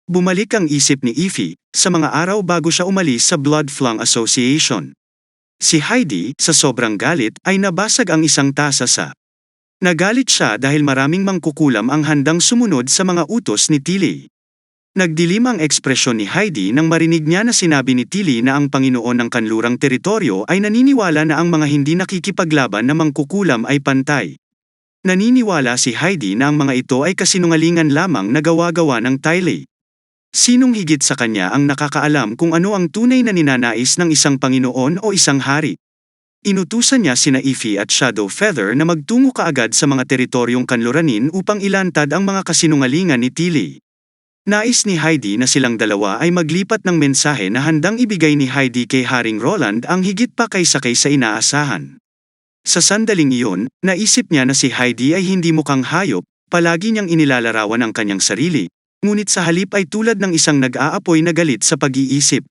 Bumalik ang isip ni Ify sa mga araw bago siya umalis sa Blood Flung Association. Si Heidi, sa sobrang galit, ay nabasag ang isang tasa sa. Nagalit siya dahil maraming mangkukulam ang handang sumunod sa mga utos ni Tilly. Nagdilim ang ekspresyon ni Heidi nang marinig niya na sinabi ni Tilly na ang Panginoon ng kanlurang teritoryo ay naniniwala na ang mga hindi nakikipaglaban na mangkukulam ay pantay. Naniniwala si Heidi na ang mga ito ay kasinungalingan lamang na gawa-gawa ng Tilly. Sinong higit sa kanya ang nakakaalam kung ano ang tunay na ninanais ng isang Panginoon o isang hari? Inutusan niya sina Ify at Shadow Feather na magtungo kaagad sa mga teritoryong kanluranin upang ilantad ang mga kasinungalingan ni Tilly. Nais ni Heidi na silang dalawa ay maglipat ng mensahe na handang ibigay ni Heidi kay Haring Roland ang higit pa kaysa inaasahan. Sa sandaling iyon, naisip niya na si Heidi ay hindi mukhang hayop, palagi niyang inilalarawan ang kanyang sarili, ngunit sa halip ay tulad ng isang nag-aapoy na galit sa pag-iisip.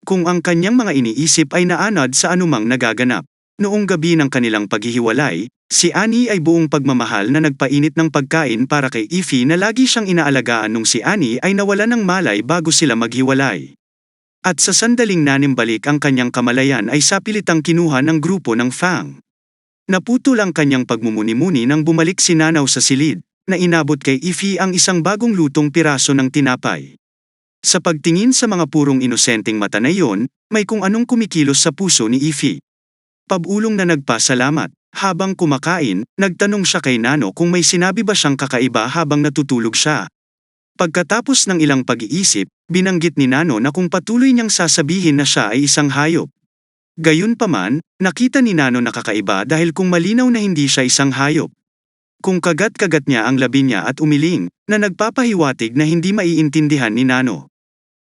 Kung ang kanyang mga iniisip ay naanad sa anumang nagaganap. Noong gabi ng kanilang paghihiwalay, si Annie ay buong pagmamahal na nagpainit ng pagkain para kay Ify na lagi siyang inaalagaan nung si Annie ay nawala ng malay bago sila maghiwalay. At sa sandaling nanimbalik ang kanyang kamalayan ay sapilitang kinuha ng grupo ng Fang. Naputol ang kanyang pagmumuni-muni nang bumalik si Nanaw sa silid, na inabot kay Ify ang isang bagong lutong piraso ng tinapay. Sa pagtingin sa mga purong inosenteng mata na iyon, may kung anong kumikilos sa puso ni Ify. Pabulong na nagpasalamat, habang kumakain, nagtanong siya kay Nano kung may sinabi ba siyang kakaiba habang natutulog siya. Pagkatapos ng ilang pag-iisip, binanggit ni Nano na kung patuloy niyang sasabihin na siya ay isang hayop. Gayunpaman, nakita ni Nano na kakaiba dahil kung malinaw na hindi siya isang hayop. Kung kagat-kagat niya ang labi niya at umiling, na nagpapahiwatig na hindi maiintindihan ni Nano.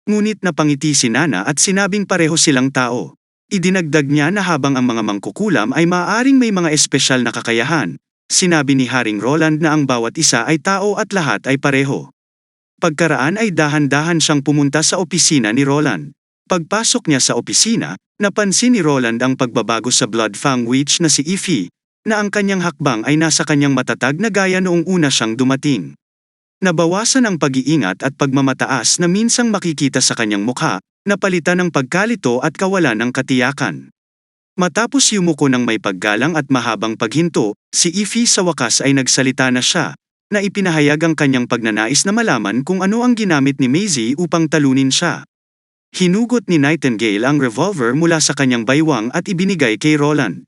Ngunit napangiti si Nana at sinabing pareho silang tao. Idinagdag niya na habang ang mga mangkukulam ay maaaring may mga espesyal na kakayahan, sinabi ni Haring Roland na ang bawat isa ay tao at lahat ay pareho. Pagkaraan ay dahan-dahan siyang pumunta sa opisina ni Roland. Pagpasok niya sa opisina, napansin ni Roland ang pagbabago sa Blood Fang Witch na si Ify, na ang kanyang hakbang ay nasa kanyang matatag na gaya noong una siyang dumating. Nabawasan ang pag-iingat at pagmamataas na minsang makikita sa kanyang mukha, napalitan ng pagkalito at kawalan ng katiyakan. Matapos yumuko ng may paggalang at mahabang paghinto, si Ify sa wakas ay nagsalita na siya, na ipinahayag ang kanyang pagnanais na malaman kung ano ang ginamit ni Maisie upang talunin siya. Hinugot ni Nightingale ang revolver mula sa kanyang baywang at ibinigay kay Roland.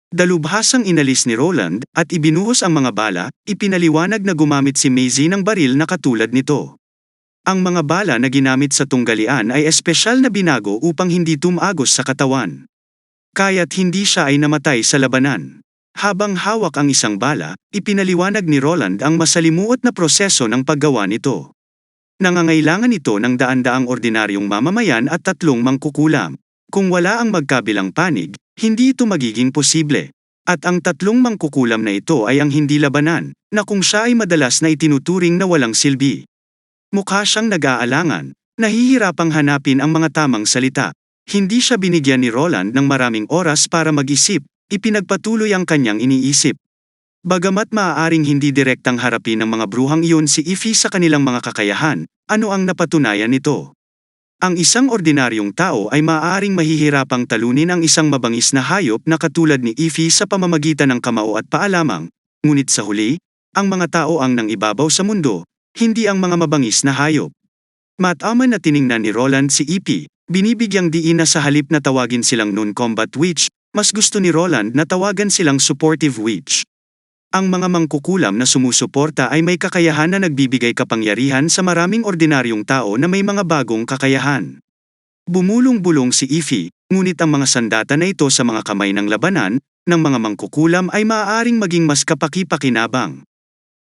Dalubhasang inalis ni Roland at ibinuhos ang mga bala, ipinaliwanag na gumamit si Maisie ng baril na katulad nito. Ang mga bala na ginamit sa tunggalian ay espesyal na binago upang hindi tumagos sa katawan. Kaya't hindi siya ay namatay sa labanan. Habang hawak ang isang bala, ipinaliwanag ni Roland ang masalimuot na proseso ng paggawa nito. Nangangailangan ito ng daan-daang ordinaryong mamamayan at 3 mangkukulam. Kung wala ang magkabilang panig, hindi ito magiging posible. At ang 3 mangkukulam na ito ay ang hindi labanan, na kung siya ay madalas na itinuturing na walang silbi. Mukha siyang nag-aalangan, nahihirapang hanapin ang mga tamang salita. Hindi siya binigyan ni Roland ng maraming oras para mag-isip, ipinagpatuloy ang kanyang iniisip. Bagamat maaaring hindi direktang harapin ng mga bruhang iyon si Ify sa kanilang mga kakayahan, ano ang napatunayan nito? Ang isang ordinaryong tao ay maaaring mahihirapang talunin ang isang mabangis na hayop na katulad ni Ify sa pamamagitan ng kamao at paalamang, ngunit sa huli, ang mga tao ang nangibabaw sa mundo, hindi ang mga mabangis na hayop. Mataman na tiningnan ni Roland si Ify, binibigyang diin na sa halip na tawagin silang non-combat witch, mas gusto ni Roland na tawagan silang supportive witch. Ang mga mangkukulam na sumusuporta ay may kakayahan na nagbibigay kapangyarihan sa maraming ordinaryong tao na may mga bagong kakayahan. Bumulong-bulong si Ify, ngunit ang mga sandata na ito sa mga kamay ng labanan, ng mga mangkukulam ay maaaring maging mas kapaki-pakinabang.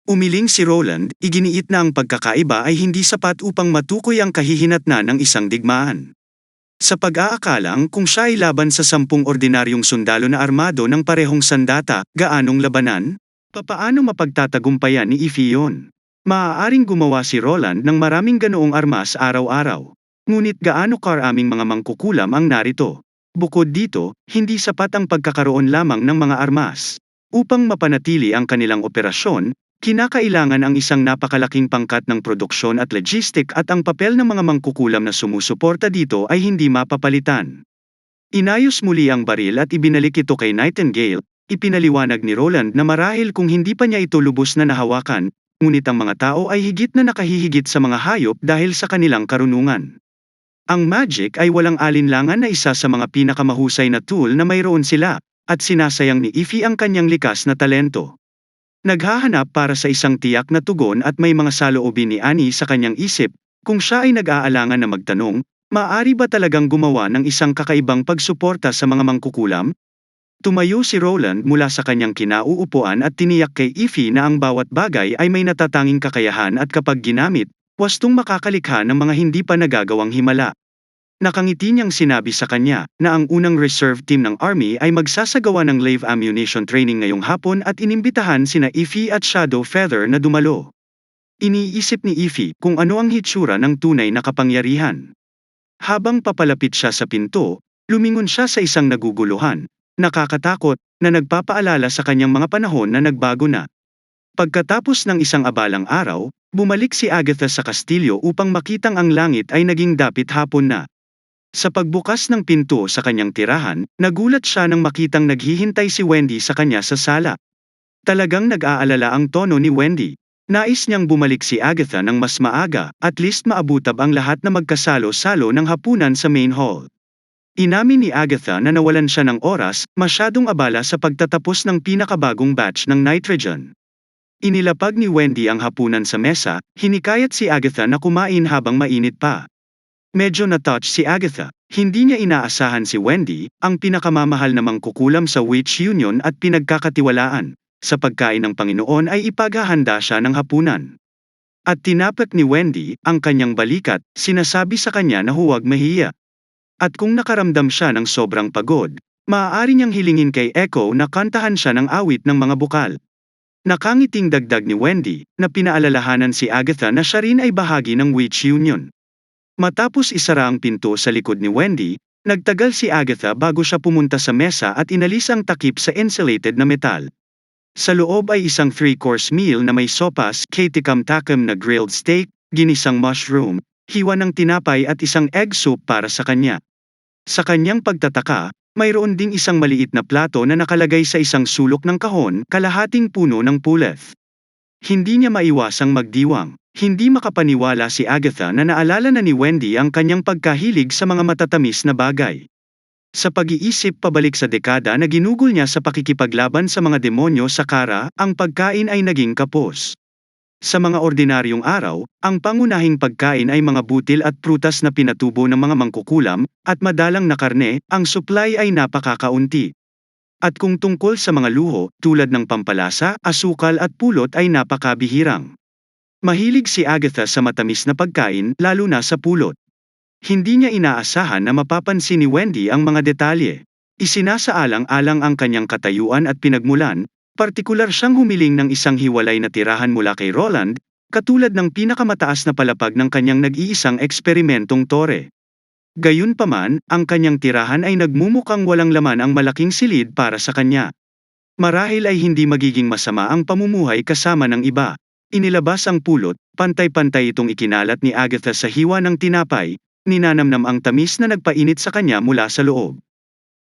Umiling si Roland, iginiit na ang pagkakaiba ay hindi sapat upang matukoy ang kahihinatnan ng isang digmaan. Sa pag-aakalang kung siya ay laban sa 10 ordinaryong sundalo na armado ng parehong sandata, gaanong labanan? Papaano mapagtatagumpayan ni Ify yun? Maaaring gumawa si Roland ng maraming ganoong armas araw-araw. Ngunit gaano karaming mga mangkukulam ang narito? Bukod dito, hindi sapat ang pagkakaroon lamang ng mga armas. Upang mapanatili ang kanilang operasyon, Kinakailangan ang isang napakalaking pangkat ng produksyon at logistic at ang papel ng mga mangkukulam na sumusuporta dito ay hindi mapapalitan. Inayos muli ang baril at ibinalik ito kay Nightingale. Ipinaliwanag ni Roland na marahil kung hindi pa niya ito lubos na nahawakan, ngunit ang mga tao ay higit na nakahihigit sa mga hayop dahil sa kanilang karunungan. Ang magic ay walang alinlangan na isa sa mga pinakamahusay na tool na mayroon sila, at sinasayang ni Ify ang kanyang likas na talento. Naghahanap para sa isang tiyak na tugon at may mga saloobin ni Annie sa kanyang isip, kung siya ay nag-aalangan na magtanong, maaari ba talagang gumawa ng isang kakaibang pagsuporta sa mga mangkukulam? Tumayo si Roland mula sa kanyang kinauupuan at tiniyak kay Ify na ang bawat bagay ay may natatanging kakayahan at kapag ginamit, wastong makakalikha ng mga hindi pa nagagawang himala. Nakangiti niyang sinabi sa kanya na ang unang reserve team ng Army ay magsasagawa ng live ammunition training ngayong hapon at inimbitahan sina Ify at Shadow Feather na dumalo. Iniisip ni Ify kung ano ang hitsura ng tunay na kapangyarihan. Habang papalapit siya sa pinto, lumingon siya sa isang naguguluhan, nakakatakot, na nagpapaalala sa kanyang mga panahon na nagbago na. Pagkatapos ng isang abalang araw, bumalik si Agatha sa kastilyo upang makitang ang langit ay naging dapit hapon na. Sa pagbukas ng pinto sa kanyang tirahan, nagulat siya nang makitang naghihintay si Wendy sa kanya sa sala. Talagang nag-aalala ang tono ni Wendy. Nais niyang bumalik si Agatha ng mas maaga, at least maabutab ang lahat na magkasalo-salo ng hapunan sa main hall. Inamin ni Agatha na nawalan siya ng oras, masyadong abala sa pagtatapos ng pinakabagong batch ng nitrogen. Inilapag ni Wendy ang hapunan sa mesa, hinikayat si Agatha na kumain habang mainit pa. Medyo na-touch si Agatha. Hindi niya inaasahan si Wendy, ang pinakamamahal na mangkukulam sa Witch Union at pinagkakatiwalaan. Sa pagkain ng Panginoon ay ipaghahanda siya ng hapunan. At tinapat ni Wendy ang kanyang balikat, sinasabi sa kanya na huwag mahiya. At kung nakaramdam siya ng sobrang pagod, maaari niyang hilingin kay Echo na kantahan siya ng awit ng mga bukal. Nakangiting dagdag ni Wendy, na pinaalalahanan si Agatha na siya rin ay bahagi ng Witch Union. Matapos isara ang pinto sa likod ni Wendy, nagtagal si Agatha bago siya pumunta sa mesa at inalis ang takip sa insulated na metal. Sa loob ay isang 3-course meal na may sopas, katikam-takam na grilled steak, ginisang mushroom, hiwa ng tinapay at isang egg soup para sa kanya. Sa kanyang pagtataka, mayroon ding isang maliit na plato na nakalagay sa isang sulok ng kahon, kalahating puno ng puleth. Hindi niya maiwasang magdiwang. Hindi makapaniwala si Agatha na naalala na ni Wendy ang kanyang pagkahilig sa mga matatamis na bagay. Sa pag-iisip pabalik sa dekada na ginugol niya sa pakikipaglaban sa mga demonyo sa Kara, ang pagkain ay naging kapos. Sa mga ordinaryong araw, ang pangunahing pagkain ay mga butil at prutas na pinatubo ng mga mangkukulam, at madalang na karne, ang supply ay napakakaunti. At kung tungkol sa mga luho, tulad ng pampalasa, asukal at pulot ay napakabihirang. Mahilig si Agatha sa matamis na pagkain, lalo na sa pulot. Hindi niya inaasahan na mapapansin ni Wendy ang mga detalye. Isinasaalang-alang ang kanyang katayuan at pinagmulan, partikular siyang humiling ng isang hiwalay na tirahan mula kay Roland, katulad ng pinakamataas na palapag ng kanyang nag-iisang eksperimentong tore. Gayunpaman, ang kanyang tirahan ay nagmumukhang walang laman ang malaking silid para sa kanya. Marahil ay hindi magiging masama ang pamumuhay kasama ng iba. Inilabas ang pulot, pantay-pantay itong ikinalat ni Agatha sa hiwa ng tinapay, ninanamnam ang tamis na nagpainit sa kanya mula sa loob.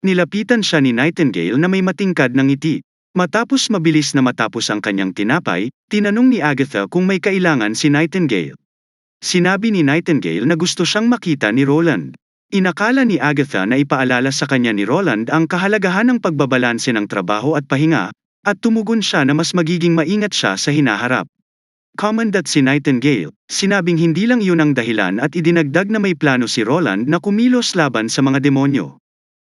Nilapitan siya ni Nightingale na may matingkad ng ngiti. Matapos mabilis na matapos ang kanyang tinapay, tinanong ni Agatha kung may kailangan si Nightingale. Sinabi ni Nightingale na gusto siyang makita ni Roland. Inakala ni Agatha na ipaalala sa kanya ni Roland ang kahalagahan ng pagbabalanse ng trabaho at pahinga, at tumugon siya na mas magiging maingat siya sa hinaharap. Commandant si Nightingale, sinabing hindi lang iyon ang dahilan at idinagdag na may plano si Roland na kumilos laban sa mga demonyo.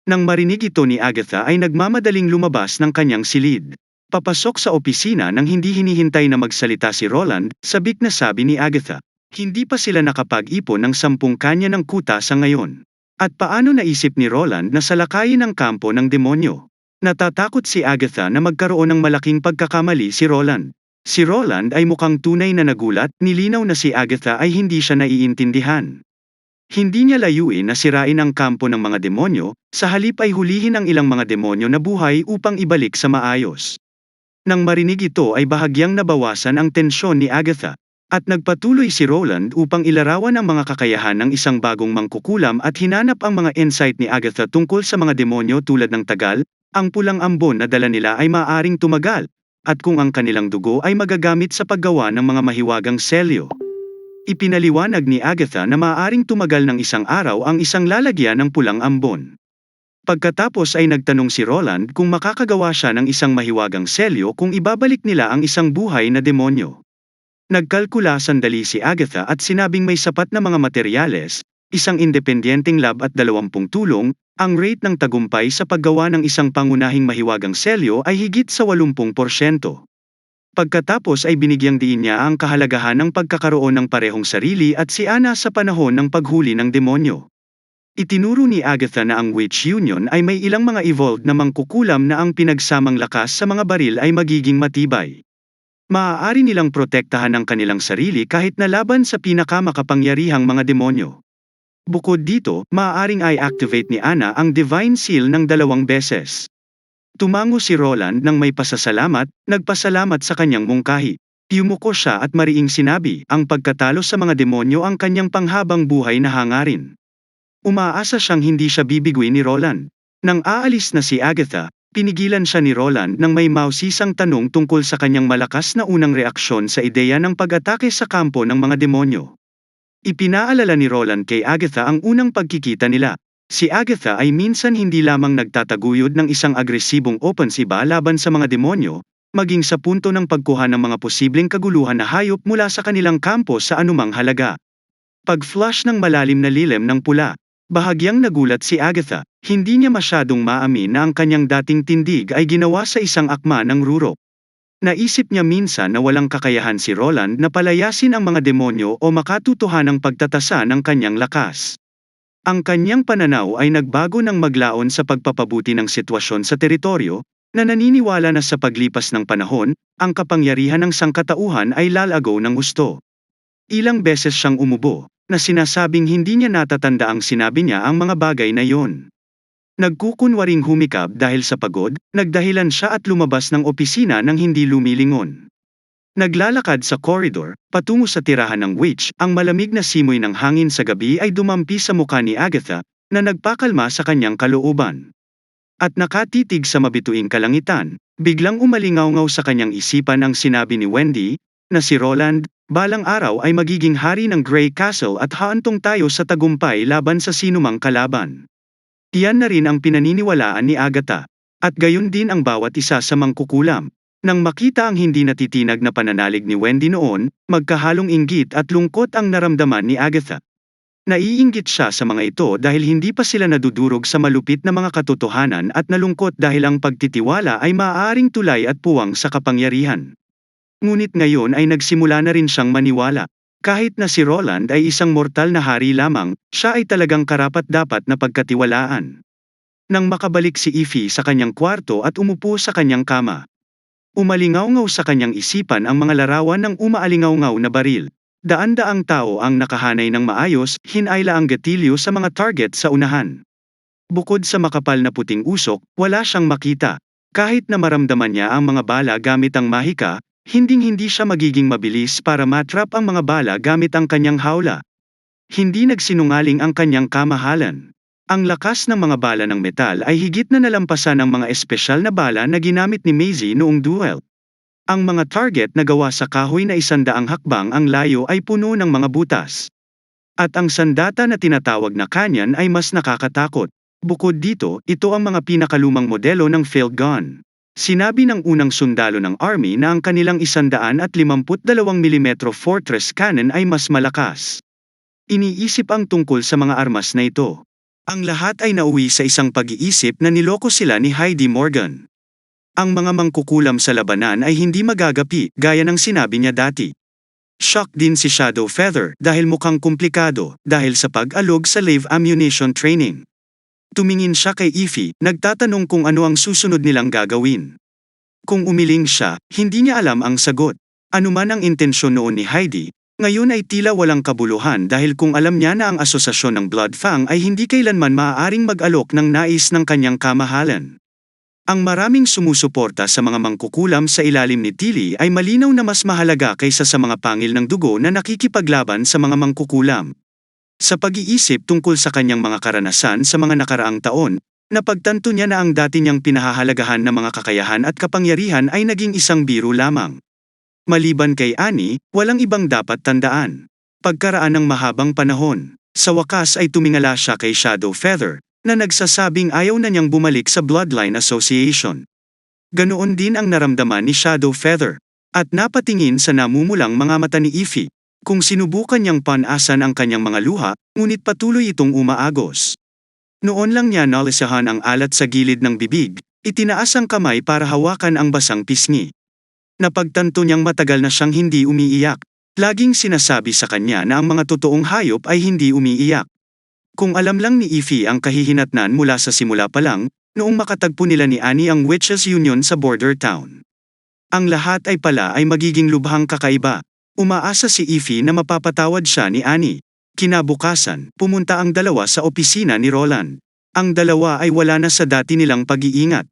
Nang marinig ito ni Agatha ay nagmamadaling lumabas ng kanyang silid. Papasok sa opisina nang hindi hinihintay na magsalita si Roland, sabik na sabi ni Agatha. Hindi pa sila nakapag-ipon ng 10 kanya ng kuta sa ngayon. At paano naisip ni Roland na salakayin ang kampo ng demonyo? Natatakot si Agatha na magkaroon ng malaking pagkakamali si Roland. Si Roland ay mukhang tunay na nagulat, nilinaw na si Agatha ay hindi siya naiintindihan. Hindi niya layuin na sirain ang kampo ng mga demonyo, sa halip ay hulihin ang ilang mga demonyo na buhay upang ibalik sa maayos. Nang marinig ito ay bahagyang nabawasan ang tensyon ni Agatha, at nagpatuloy si Roland upang ilarawan ang mga kakayahan ng isang bagong mangkukulam at hinanap ang mga insight ni Agatha tungkol sa mga demonyo tulad ng tagal, ang pulang ambon na dala nila ay maaaring tumagal, at kung ang kanilang dugo ay magagamit sa paggawa ng mga mahiwagang selyo. Ipinaliwanag ni Agatha na maaaring tumagal ng isang araw ang isang lalagyan ng pulang ambon. Pagkatapos ay nagtanong si Roland kung makakagawa siya ng isang mahiwagang selyo kung ibabalik nila ang isang buhay na demonyo. Nagkalkula sandali si Agatha at sinabing may sapat na mga materyales, isang independenteng lab at 20 tulong, ang rate ng tagumpay sa paggawa ng isang pangunahing mahiwagang selyo ay higit sa 80%. Pagkatapos ay binigyang diin niya ang kahalagahan ng pagkakaroon ng parehong sarili at si Anna sa panahon ng paghuli ng demonyo. Itinuro ni Agatha na ang Witch Union ay may ilang mga evolved na mangkukulam na ang pinagsamang lakas sa mga baril ay magiging matibay. Maaari nilang protektahan ang kanilang sarili kahit na laban sa pinakamakapangyarihang mga demonyo. Bukod dito, maaaring i-activate ni Anna ang Divine Seal ng 2 beses. Tumango si Roland nang may pasasalamat, nagpasalamat sa kanyang mungkahi. Yumuko siya at mariing sinabi, ang pagkatalo sa mga demonyo ang kanyang panghabang buhay na hangarin. Umaasa siyang hindi siya bibiguin ni Roland. Nang aalis na si Agatha, pinigilan siya ni Roland nang may mausisang tanong tungkol sa kanyang malakas na unang reaksyon sa ideya ng pag-atake sa kampo ng mga demonyo. Ipinaalala ni Roland kay Agatha ang unang pagkikita nila. Si Agatha ay minsan hindi lamang nagtataguyod ng isang agresibong opensiba laban sa mga demonyo, maging sa punto ng pagkuha ng mga posibleng kaguluhan na hayop mula sa kanilang kampo sa anumang halaga. Pag-flush ng malalim na lilim ng pula, bahagyang nagulat si Agatha. Hindi niya masyadong maamin na ang kanyang dating tindig ay ginawa sa isang akma ng rurok. Naisip niya minsan na walang kakayahan si Roland na palayasin ang mga demonyo o makatutuhanang pagtatasa ng kanyang lakas. Ang kanyang pananaw ay nagbago nang maglaon sa pagpapabuti ng sitwasyon sa teritoryo, na naniniwala na sa paglipas ng panahon, ang kapangyarihan ng sangkatauhan ay lalago ng gusto. Ilang beses siyang umubo, na sinasabing hindi niya natatanda ang sinabi niya ang mga bagay na yon. Nagkukunwaring humikab dahil sa pagod, nagdahilan siya at lumabas ng opisina nang hindi lumilingon. Naglalakad sa koridor, patungo sa tirahan ng witch, ang malamig na simoy ng hangin sa gabi ay dumampi sa mukha ni Agatha, na nagpakalma sa kanyang kalooban. At nakatitig sa mabituing kalangitan, biglang umalingaw-ngaw sa kanyang isipan ang sinabi ni Wendy, na si Roland, balang araw ay magiging hari ng Grey Castle at haantong tayo sa tagumpay laban sa sinumang kalaban. Iyan na rin ang pinaniniwalaan ni Agatha, at gayon din ang bawat isa sa mangkukulam. Nang makita ang hindi natitinag na pananalig ni Wendy noon, magkahalong inggit at lungkot ang naramdaman ni Agatha. Naiinggit siya sa mga ito dahil hindi pa sila nadudurog sa malupit na mga katotohanan at nalungkot dahil ang pagtitiwala ay maaaring tulay at puwang sa kapangyarihan. Ngunit ngayon ay nagsimula na rin siyang maniwala. Kahit na si Roland ay isang mortal na hari lamang, siya ay talagang karapat-dapat na pagkatiwalaan. Nang makabalik si Ify sa kanyang kwarto at umupo sa kanyang kama, umalingaw-ngaw sa kanyang isipan ang mga larawan ng umaalingaw-ngaw na baril. Daan-daang tao ang nakahanay ng maayos, hinayla ang gatilyo sa mga target sa unahan. Bukod sa makapal na puting usok, wala siyang makita. Kahit na maramdaman niya ang mga bala gamit ang mahika, hinding-hindi siya magiging mabilis para matrap ang mga bala gamit ang kanyang hawla. Hindi nagsinungaling ang kanyang kamahalan. Ang lakas ng mga bala ng metal ay higit na nalampasan ang mga espesyal na bala na ginamit ni Maisie noong duel. Ang mga target na gawa sa kahoy na 100 hakbang ang layo ay puno ng mga butas. At ang sandata na tinatawag na canyon ay mas nakakatakot. Bukod dito, ito ang mga pinakalumang modelo ng field gun. Sinabi ng unang sundalo ng army na ang kanilang 152mm Fortress cannon ay mas malakas. Iniisip ang tungkol sa mga armas na ito. Ang lahat ay nauwi sa isang pag-iisip na niloko sila ni Heidi Morgan. Ang mga mangkukulam sa labanan ay hindi magagapi, gaya ng sinabi niya dati. Shock din si Shadow Feather dahil mukhang komplikado dahil sa pag-alog sa live ammunition training. Tumingin siya kay Ify, nagtatanong kung ano ang susunod nilang gagawin. Kung umiling siya, hindi niya alam ang sagot. Ano man ang intensyon noon ni Heidi, ngayon ay tila walang kabuluhan dahil kung alam niya na ang asosasyon ng Blood Fang ay hindi kailanman maaaring mag-alok ng nais ng kanyang kamahalan. Ang maraming sumusuporta sa mga mangkukulam sa ilalim ni Tilly ay malinaw na mas mahalaga kaysa sa mga pangil ng dugo na nakikipaglaban sa mga mangkukulam. Sa pag-iisip tungkol sa kanyang mga karanasan sa mga nakaraang taon, napagtanto niya na ang dati niyang pinahahalagahan na mga kakayahan at kapangyarihan ay naging isang biro lamang. Maliban kay Annie, walang ibang dapat tandaan. Pagkaraan ng mahabang panahon, sa wakas ay tumingala siya kay Shadow Feather, na nagsasabing ayaw na niyang bumalik sa Bloodline Association. Ganoon din ang naramdaman ni Shadow Feather, at napatingin sa namumulang mga mata ni Ify. Kung sinubukan niyang panasan ang kanyang mga luha, ngunit patuloy itong umaagos. Noon lang niya nalisahan ang alat sa gilid ng bibig, itinaas ang kamay para hawakan ang basang pisngi. Napagtanto niyang matagal na siyang hindi umiiyak. Laging sinasabi sa kanya na ang mga totoong hayop ay hindi umiiyak. Kung alam lang ni Ify ang kahihinatnan mula sa simula pa lang, noong makatagpo nila ni Annie ang Witches Union sa border town. Ang lahat ay pala ay magiging lubhang kakaiba. Umaasa si Ify na mapapatawad siya ni Annie. Kinabukasan, pumunta ang dalawa sa opisina ni Roland. Ang dalawa ay wala na sa dati nilang pag-iingat.